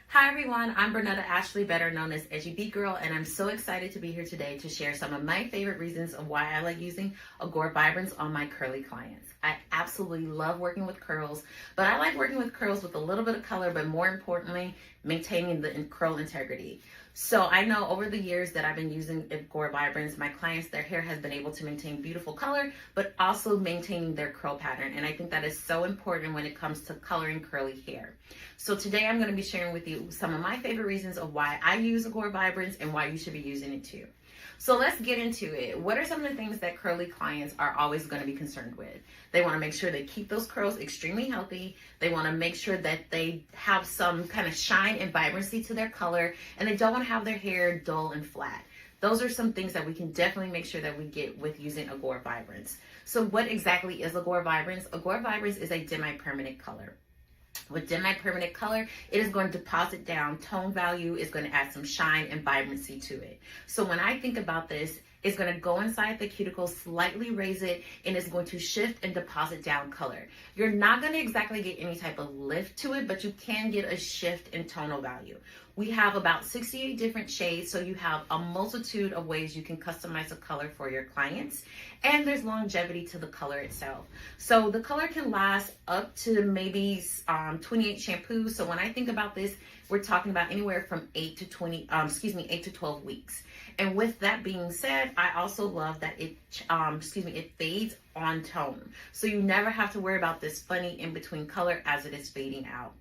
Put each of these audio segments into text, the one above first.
Hi everyone, I'm Brendnetta Ashely, better known as Edgy Beat Girl, and I'm so excited to be here today to share some of my favorite reasons of why I like using IGORA VIBRANCE on my curly clients. I absolutely love working with curls, but I like working with curls with a little bit of color, but more importantly, maintaining the curl integrity. So I know over the years that I've been using IGORA VIBRANCE, my clients, their hair has been able to maintain beautiful color, but also maintaining their curl pattern. And I think that is so important when it comes to coloring curly hair. So today I'm going to be sharing with you some of my favorite reasons of why I use IGORA VIBRANCE and why you should be using it too. So let's get into it. What are some of the things that curly clients are always going to be concerned with? They want to make sure they keep those curls extremely healthy. They want to make sure that they have some kind of shine and vibrancy to their color, and they don't want to have their hair dull and flat. Those are some things that we can definitely make sure that we get with using IGORA VIBRANCE. So what exactly is IGORA VIBRANCE? IGORA VIBRANCE is a demi-permanent color. With demi-permanent color, it is going to deposit down tone value, it's going to add some shine and vibrancy to it. So when I think about this, it's going to go inside the cuticle, slightly raise it, and it's going to shift and deposit down color. You're not going to exactly get any type of lift to it, but you can get a shift in tonal value. We have about 68 different shades, so you have a multitude of ways you can customize a color for your clients, and there's longevity to the color itself. So the color can last up to maybe 28 shampoos. So when I think about this, we're talking about anywhere from 8 to 12 weeks. And with that being said, I also love that it fades on tone. So you never have to worry about this funny in-between color as it is fading out.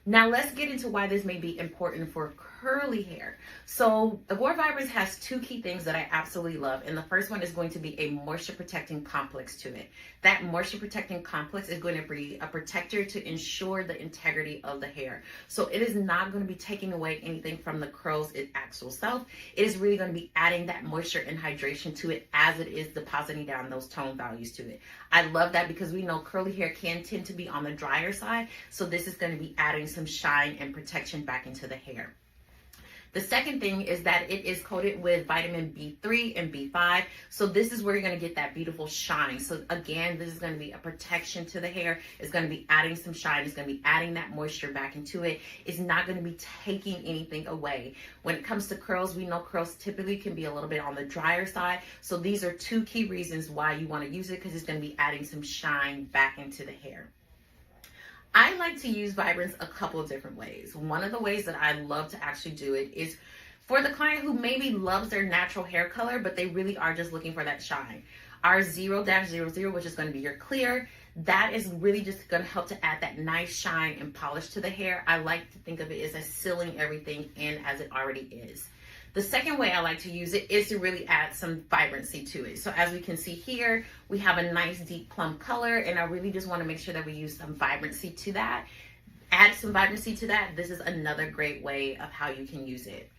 Now let's get into why this may be important for curly hair. So IGORA VIBRANCE has two key things that I absolutely love, and the first one is going to be a moisture protecting complex to it. That moisture protecting complex is going to be a protector to ensure the integrity of the hair. So it is not going to be taking away anything from the curls its actual self. It is really going to be adding that moisture and hydration to it as it is depositing down those tone values to it. I love that because we know curly hair can tend to be on the drier side, so this is going to be adding some shine and protection back into the hair. The second thing is that it is coated with vitamin B3 and B5. So this is where you're going to get that beautiful shine. So again, this is going to be a protection to the hair. It's going to be adding some shine. It's going to be adding that moisture back into it. It's not going to be taking anything away. When it comes to curls, we know curls typically can be a little bit on the drier side. So these are two key reasons why you want to use it, because it's going to be adding some shine back into the hair. I like to use VIBRANCE a couple of different ways. One of the ways that I love to actually do it is for the client who maybe loves their natural hair color, but they really are just looking for that shine. Our 0-00, which is going to be your clear, that is really just going to help to add that nice shine and polish to the hair. I like to think of it as sealing everything in as it already is. The second way I like to use it is to really add some vibrancy to it. So as we can see here, we have a nice deep plum color, and I really just want to make sure that we use some vibrancy to that. Add some vibrancy to that. This is another great way of how you can use it.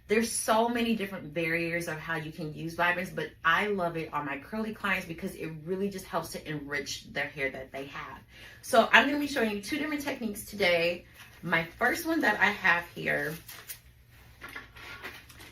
There's so many different barriers of how you can use VIBRANCE, but I love it on my curly clients because it really just helps to enrich their hair that they have. So I'm going to be showing you two different techniques today. My first one that I have here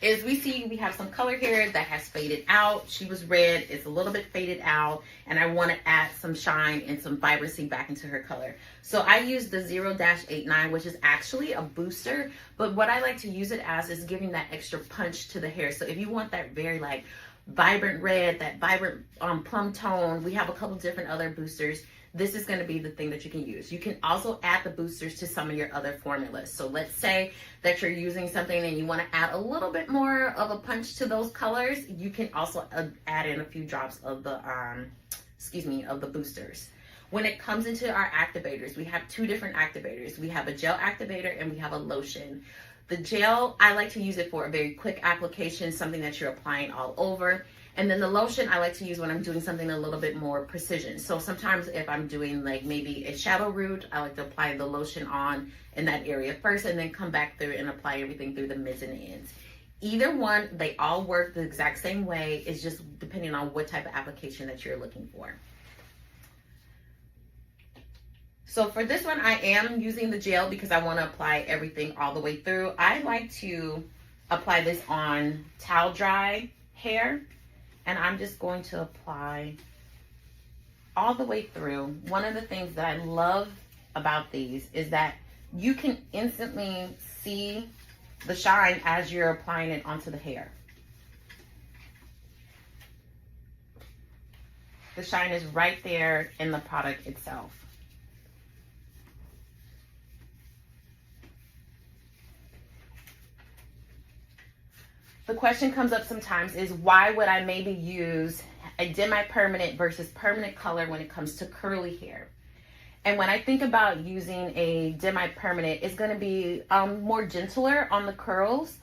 is we have some color hair that has faded out. She was red, it's a little bit faded out, and I want to add some shine and some vibrancy back into her color. So I use the 0-89, which is actually a booster, but what I like to use it as is giving that extra punch to the hair. So if you want that very like vibrant red, that vibrant plum tone, we have a couple different other boosters. This is going to be the thing that you can use. You can also add the boosters to some of your other formulas. So let's say that you're using something and you want to add a little bit more of a punch to those colors. You can also add in a few drops of the, of the boosters. When it comes into our activators, we have two different activators. We have a gel activator and we have a lotion. The gel, I like to use it for a very quick application, something that you're applying all over. And then the lotion I like to use when I'm doing something a little bit more precision. So sometimes if I'm doing like maybe a shadow root, I like to apply the lotion on in that area first and then come back through and apply everything through the mids and ends. Either one, they all work the exact same way. It's just depending on what type of application that you're looking for. So for this one, I am using the gel because I want to apply everything all the way through. I like to apply this on towel dry hair. And I'm just going to apply all the way through. One of the things that I love about these is that you can instantly see the shine as you're applying it onto the hair. The shine is right there in the product itself. The question comes up sometimes is, why would I maybe use a demi-permanent versus permanent color when it comes to curly hair? And when I think about using a demi-permanent, it's going to be more gentler on the curls.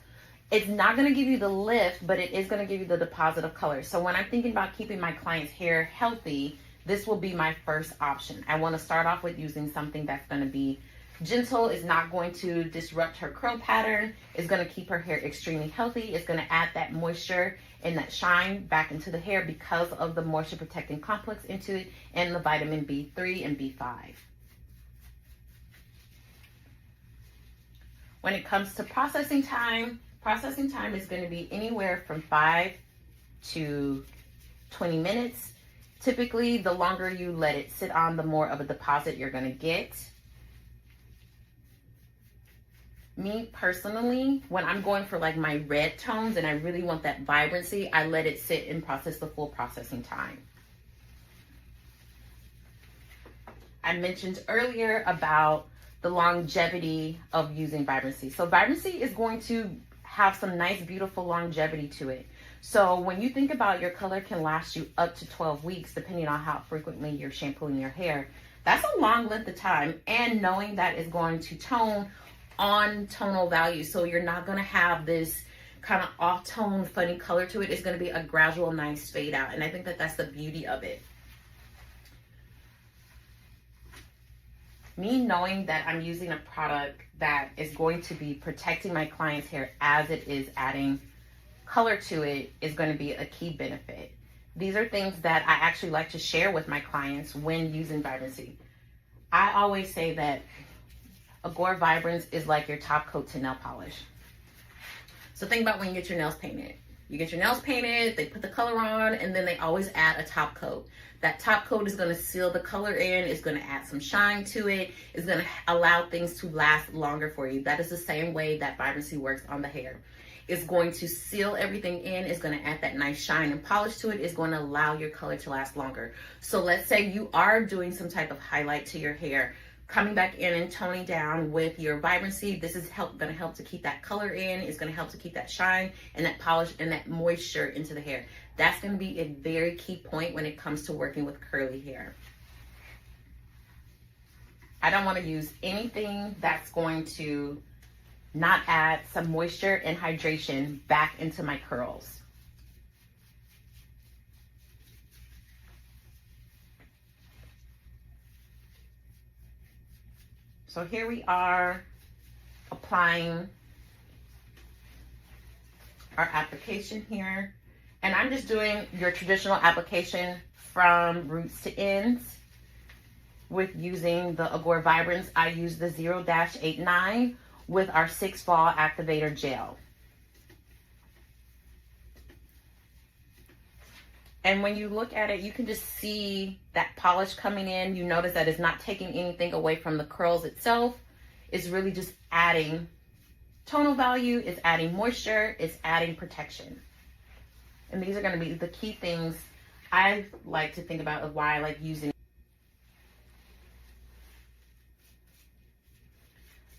It's not going to give you the lift, but it is going to give you the deposit of color. So when I'm thinking about keeping my client's hair healthy, this will be my first option. I want to start off with using something that's going to be gentle, is not going to disrupt her curl pattern, is going to keep her hair extremely healthy, it's going to add that moisture and that shine back into the hair because of the moisture protecting complex into it and the vitamin B3 and B5. When it comes to processing time is going to be anywhere from 5 to 20 minutes. Typically, the longer you let it sit on, the more of a deposit you're going to get. Me personally, when I'm going for like my red tones and I really want that vibrancy, I let it sit and process the full processing time. I mentioned earlier about the longevity of using vibrancy. So vibrancy is going to have some nice, beautiful longevity to it. So when you think about your color can last you up to 12 weeks, depending on how frequently you're shampooing your hair, that's a long length of time. And knowing that is going to tone on tonal value. So you're not going to have this kind of off-tone funny color to it. It's going to be a gradual, nice fade out. And I think that that's the beauty of it. Me knowing that I'm using a product that is going to be protecting my client's hair as it is adding color to it is going to be a key benefit. These are things that I actually like to share with my clients when using vibrancy. I always say that IGORA Vibrance is like your top coat to nail polish. So think about when you get your nails painted. You get your nails painted, they put the color on, and then they always add a top coat. That top coat is going to seal the color in, it's going to add some shine to it, it's going to allow things to last longer for you. That is the same way that vibrancy works on the hair. It's going to seal everything in, it's going to add that nice shine and polish to it, it's going to allow your color to last longer. So let's say you are doing some type of highlight to your hair, coming back in and toning down with your vibrancy. This is going to help to keep that color in. It's going to help to keep that shine and that polish and that moisture into the hair. That's going to be a very key point when it comes to working with curly hair. I don't want to use anything that's going to not add some moisture and hydration back into my curls. So here we are applying our application here. And I'm just doing your traditional application from roots to ends with using the IGORA Vibrance. I use the 0-89 with our 6 Fall Activator Gel. And when you look at it, you can just see that polish coming in. You notice that it's not taking anything away from the curls itself. It's really just adding tonal value, it's adding moisture, it's adding protection. And these are going to be the key things I like to think about of why I like using it.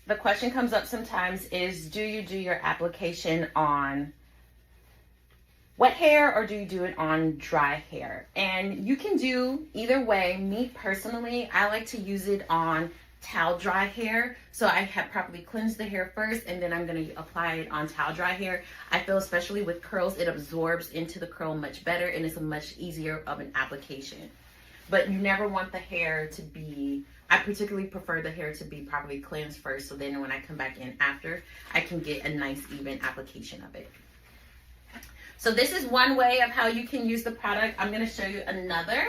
The question comes up sometimes is, do you do your application on wet hair or do you do it on dry hair? And you can do either way. Me personally, I like to use it on towel dry hair. So I have properly cleansed the hair first and then I'm going to apply it on towel dry hair. I feel especially with curls, it absorbs into the curl much better and it's a much easier of an application. But you never want the hair to be, I particularly prefer the hair to be properly cleansed first, so then when I come back in after, I can get a nice even application of it. So this is one way of how you can use the product. I'm going to show you another.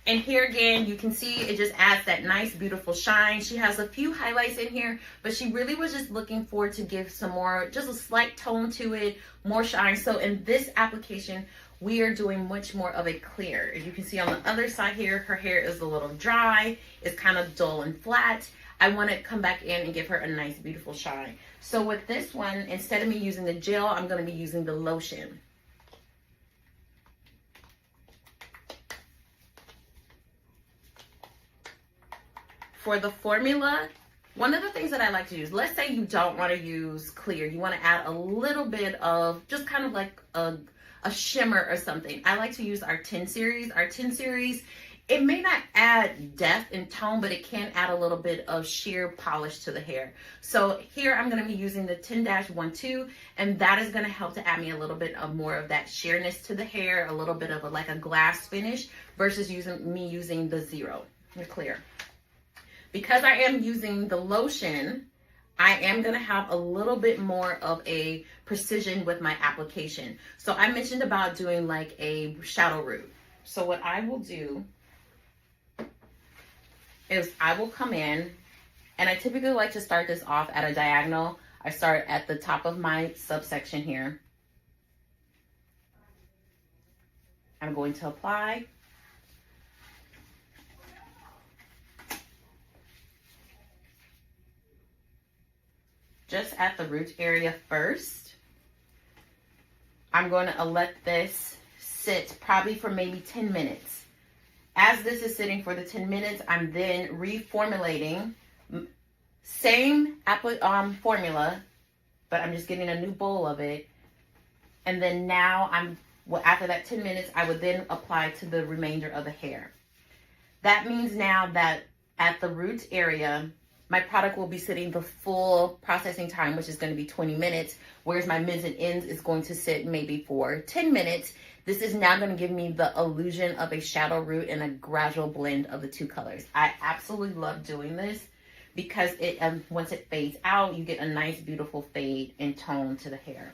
And here again, you can see it just adds that nice, beautiful shine. She has a few highlights in here, but she really was just looking for to give some more, just a slight tone to it, more shine. So in this application, we are doing much more of a clear. As you can see on the other side here, her hair is a little dry. It's kind of dull and flat. I want to come back in and give her a nice, beautiful shine. So with this one, instead of me using the gel, I'm going to be using the lotion. For the formula, one of the things that I like to use, let's say you don't want to use clear, you want to add a little bit of just kind of like a shimmer or something. I like to use our 10 series. Our 10 series, it may not add depth and tone, but it can add a little bit of sheer polish to the hair. So here I'm going to be using the 10-12, and that is going to help to add me a little bit of more of that sheerness to the hair, a little bit of like a glass finish versus using the zero, the clear. Because I am using the lotion, I am going to have a little bit more of a precision with my application. So I mentioned about doing like a shadow root. So what I will do is I will come in, and I typically like to start this off at a diagonal. I start at the top of my subsection here. I'm going to apply. Just at the root area first. I'm going to let this sit probably for maybe 10 minutes. As this is sitting for the 10 minutes, I'm then reformulating. Same formula, but I'm just getting a new bowl of it. And then now after that 10 minutes, I would then apply to the remainder of the hair. That means now that at the root area, my product will be sitting the full processing time, which is going to be 20 minutes, whereas my mids and ends is going to sit maybe for 10 minutes. This is now going to give me the illusion of a shadow root and a gradual blend of the two colors. I absolutely love doing this because once it fades out, you get a nice, beautiful fade and tone to the hair.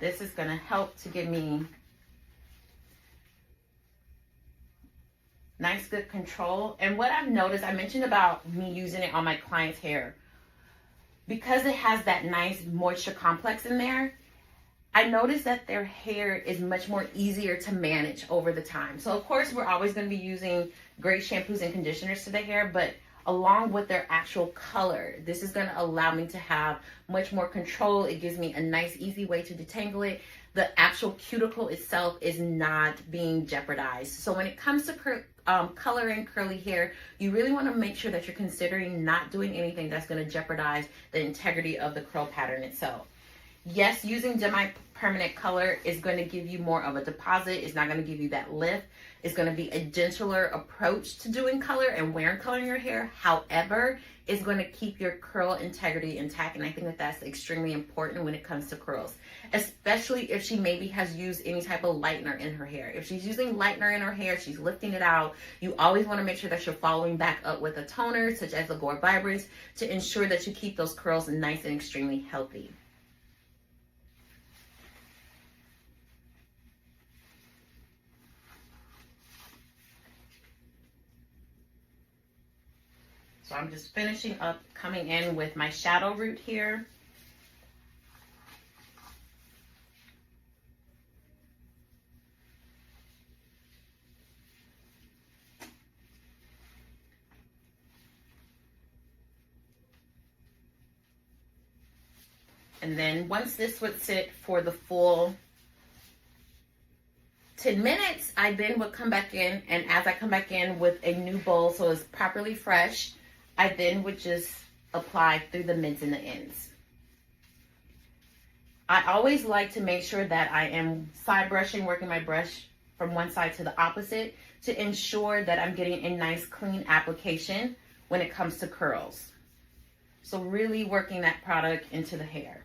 This is going to help to give me nice, good control. And what I've noticed, I mentioned about me using it on my client's hair. Because it has that nice moisture complex in there, I noticed that their hair is much more easier to manage over the time. So of course, we're always going to be using great shampoos and conditioners to the hair, but along with their actual color, this is going to allow me to have much more control. It gives me a nice, easy way to detangle it. The actual cuticle itself is not being jeopardized. So when it comes to coloring curly hair, you really want to make sure that you're considering not doing anything that's going to jeopardize the integrity of the curl pattern itself. Yes, using semi-permanent color is going to give you more of a deposit. It's not going to give you that lift. It's going to be a gentler approach to doing color and coloring your hair. However, it's going to keep your curl integrity intact. And I think that that's extremely important when it comes to curls, especially if she maybe has used any type of lightener in her hair. If she's using lightener in her hair, she's lifting it out. You always want to make sure that you're following back up with a toner such as the IGORA VIBRANCE to ensure that you keep those curls nice and extremely healthy. So I'm just finishing up, coming in with my shadow root here. And then once this would sit for the full 10 minutes, I then would come back in, and as I come back in with a new bowl so it's properly fresh, I then would just apply through the mids and the ends. I always like to make sure that I am side brushing, working my brush from one side to the opposite to ensure that I'm getting a nice clean application when it comes to curls. So really working that product into the hair.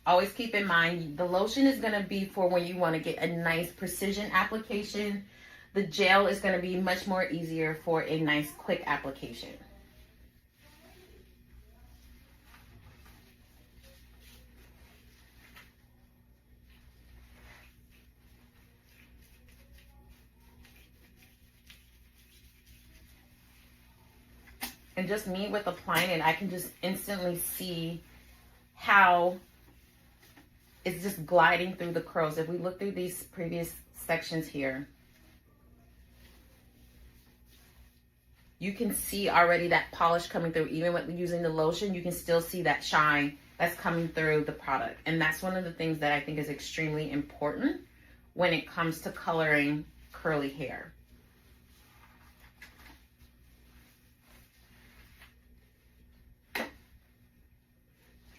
Always keep in mind, the lotion is going to be for when you want to get a nice precision application. the gel is going to be much more easier for a nice quick application. And just me with applying it, I can just instantly see how it's just gliding through the curls. If we look through these previous sections here, you can see already that polish coming through. Even with using the lotion, you can still see that shine that's coming through the product. And that's one of the things that I think is extremely important when it comes to coloring curly hair.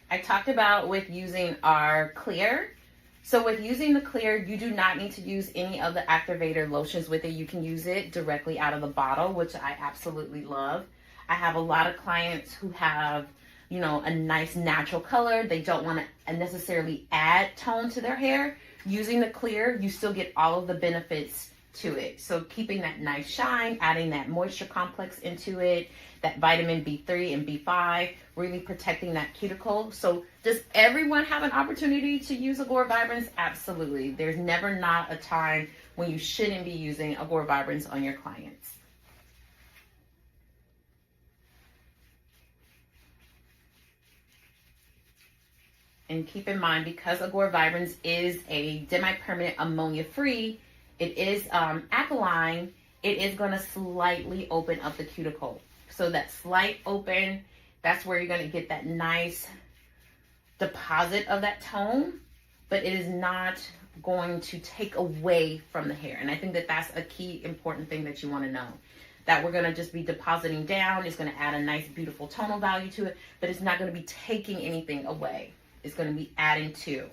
I talked about with using our clear. So with using the clear, you do not need to use any of the activator lotions with it. You can use it directly out of the bottle, which I absolutely love. I have a lot of clients who have, you know, a nice natural color. They don't want to necessarily add tone to their hair. Using the clear, you still get all of the benefits to it. So keeping that nice shine, adding that moisture complex into it, that vitamin B3 and B5, really protecting that cuticle. So does everyone have an opportunity to use IGORA Vibrance? Absolutely. There's never not a time when you shouldn't be using IGORA Vibrance on your clients. And keep in mind, because IGORA Vibrance is a demi-permanent ammonia-free, it is alkaline, it is going to slightly open up the cuticle. So that slight open, that's where you're going to get that nice deposit of that tone, but it is not going to take away from the hair. And I think that that's a key important thing that you want to know. That we're going to just be depositing down. It's going to add a nice, beautiful tonal value to it, but it's not going to be taking anything away. It's going to be adding to.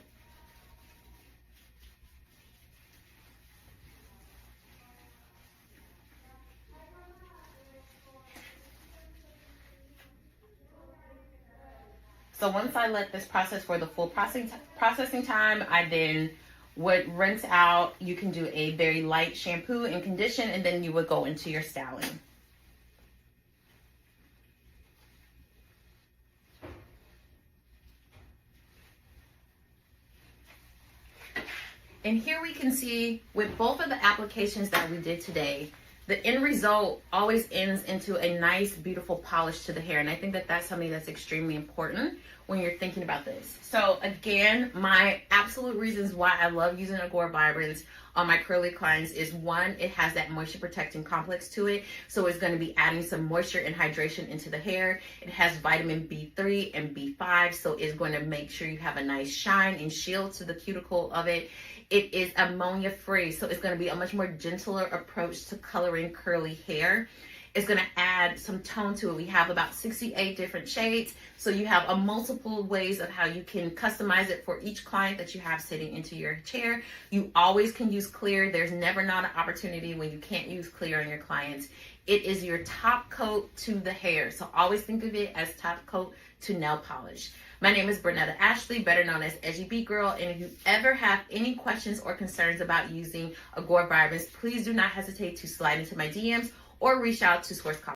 So once I let this process for the full processing time, I then would rinse out. You can do a very light shampoo and condition, and then you would go into your styling. And here we can see with both of the applications that we did today, the end result always ends into a nice, beautiful polish to the hair. And I think that that's something that's extremely important when you're thinking about this. So again, my absolute reasons why I love using IGORA Vibrance on my curly clients is, one, it has that moisture protecting complex to it. So it's going to be adding some moisture and hydration into the hair. It has vitamin B3 and B5. So it's going to make sure you have a nice shine and shield to the cuticle of it. It is ammonia free, so it's going to be a much more gentler approach to coloring curly hair. It's going to add some tone to it. We have about 68 different shades, so you have a multiple ways of how you can customize it for each client that you have sitting into your chair. You always can use clear. There's never not an opportunity when you can't use clear on your clients. It is your top coat to the hair, so always think of it as top coat to nail polish. My name is Brendnetta Ashely, better known as Edgy Beat Girl, and if you ever have any questions or concerns about using IGORA Vibrance, please do not hesitate to slide into my DMs or reach out to Source Copy.